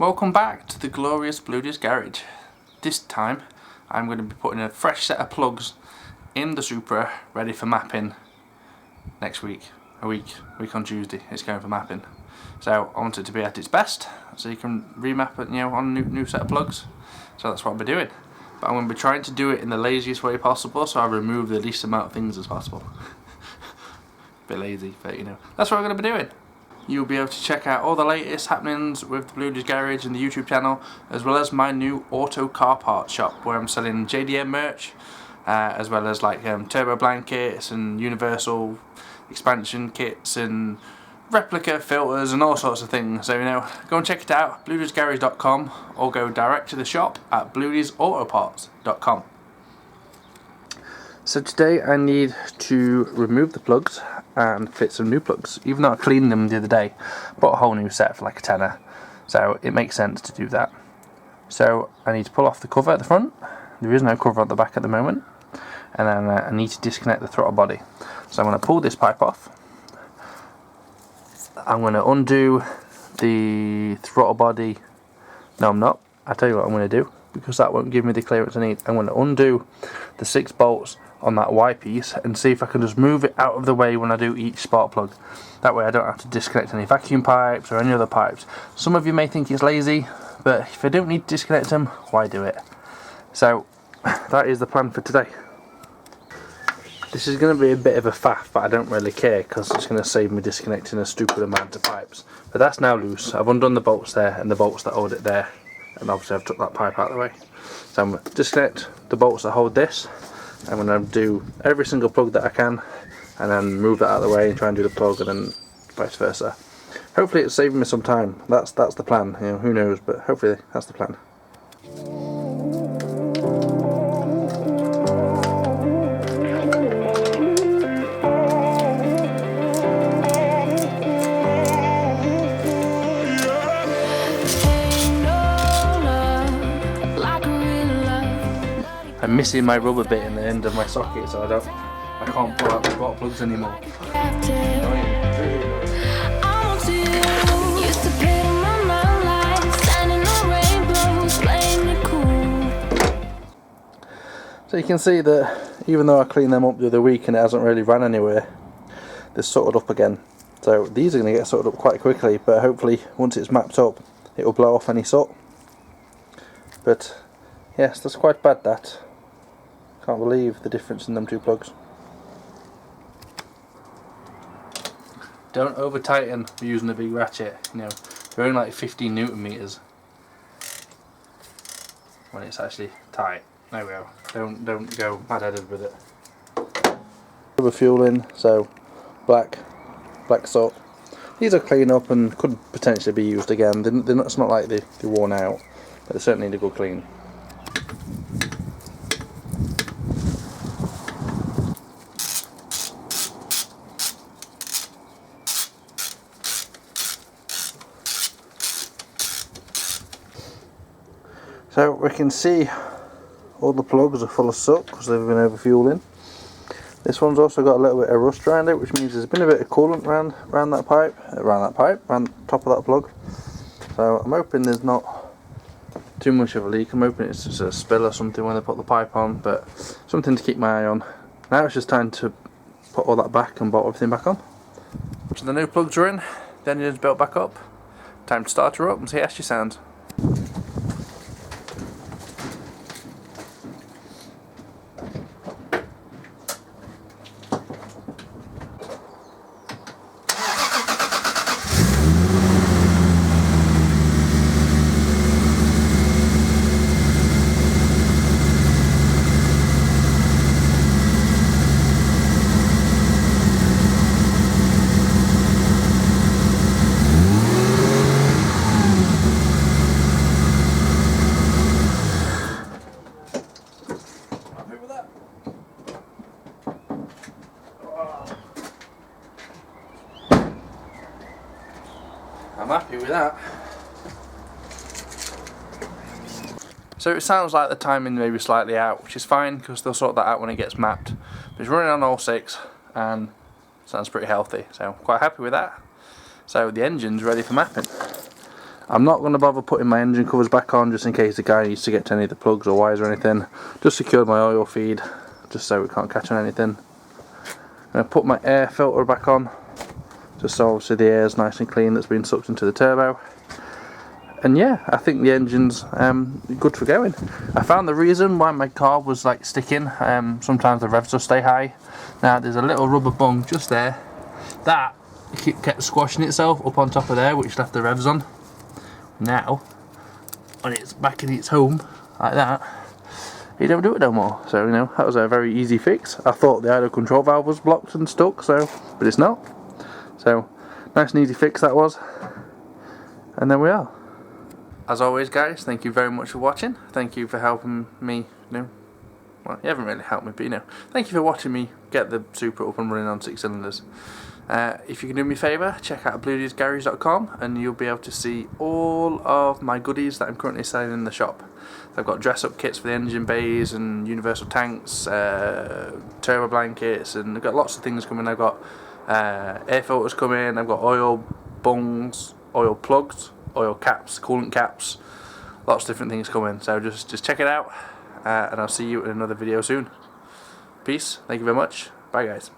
Welcome back to the glorious Bluudys garage. This time I'm going to be putting a fresh set of plugs in the SUPRA ready for mapping next week. A week on Tuesday it's going for mapping. So I want it to be at its best so you can remap it, on a new set of plugs. So that's what I'll be doing. But I'm going to be trying to do it in the laziest way possible, so I remove the least amount of things as possible. Bit lazy, but that's what I'm going to be doing. You'll be able to check out all the latest happenings with the Bluudys garage and the YouTube channel, as well as my new auto car parts shop where I'm selling JDM merch, as well as like turbo blankets and universal expansion kits and replica filters and all sorts of things. So go and check it out, bluudysgarage.com, or go direct to the shop at bluudysautoparts.com. So today I need to remove the plugs and fit some new plugs. Even though I cleaned them the other day, bought a whole new set for like a tenner, so it makes sense to do that. So I need to pull off the cover at the front. There is no cover at the back at the moment, and then I need to disconnect the throttle body. So I'm going to pull this pipe off. I'm going to undo the throttle body. No, I'm not. I'll tell you what I'm going to do, because that won't give me the clearance I need. I'm going to undo the 6 bolts on that Y piece and see if I can just move it out of the way when I do each spark plug. That way I don't have to disconnect any vacuum pipes or any other pipes. Some of you may think it's lazy, but if I don't need to disconnect them, why do it? So that is the plan for today. This is going to be a bit of a faff, but I don't really care because it's going to save me disconnecting a stupid amount of pipes. But that's now loose. I've undone the bolts there and the bolts that hold it there, and obviously I've took that pipe out of the way. So I'm going to disconnect the bolts that hold this. I'm going to do every single plug that I can, and then move that out of the way and try and do the plug, and then vice versa. Hopefully it's saving me some time. That's the plan. Who knows, but hopefully that's the plan. I'm missing my rubber bit in the end of my socket, so I can't pull out the spark plugs anymore. So you can see that even though I cleaned them up the other week and it hasn't really ran anywhere, they're sorted up again. So these are going to get sorted up quite quickly, but hopefully once it's mapped up it will blow off any soot. But yes, that's quite bad, that. Can't believe the difference in them 2 plugs. Don't over tighten using a big ratchet. They're only like 15 Newton meters when it's actually tight. There we go. Don't go mad-headed with it. Rubber fueling, so black soot. These are clean up and could potentially be used again. It's not like they're worn out, but they certainly need a good clean. So we can see all the plugs are full of soot because they've been over fueling. This one's also got a little bit of rust around it, which means there's been a bit of coolant around the top of that plug. So I'm hoping there's not too much of a leak. I'm hoping it's just a spill or something when they put the pipe on, but something to keep my eye on. Now it's just time to put all that back and bolt everything back on. So the new plugs are in, the engine's built back up. Time to start her up and see how she sounds. I'm happy with that. So it sounds like the timing may be slightly out, which is fine because they'll sort that out when it gets mapped. But it's running on all 6 and sounds pretty healthy, so quite happy with that. So the engine's ready for mapping. I'm not going to bother putting my engine covers back on just in case the guy needs to get to any of the plugs or wires or anything. Just secured my oil feed just so it can't catch on anything. I'm going to put my air filter back on just so obviously the air is nice and clean that's been sucked into the turbo. And yeah, I think the engine's good for going. I found the reason why my car was like sticking. Sometimes the revs will stay high. Now there's a little rubber bung just there that kept squashing itself up on top of there, which left the revs on. Now, when it's back in its home like that, it don't do it no more. So you know, that was a very easy fix. I thought the idle control valve was blocked and stuck, so but it's not. So nice and easy fix that was. And there we are. As always, guys, thank you very much for watching. Thank you for helping me. You know, well, you haven't really helped me, but you know, thank you for watching me get the Supra up and running on 6 cylinders. If you can do me a favour, check out bluudysgarage.com and you'll be able to see all of my goodies that I'm currently selling in the shop. I've got dress up kits for the engine bays and universal tanks, turbo blankets, and I've got lots of things coming. I've got air filters coming, I've got oil bungs, oil plugs, oil caps, coolant caps, lots of different things coming. So just check it out, and I'll see you in another video soon. Peace, thank you very much, bye guys.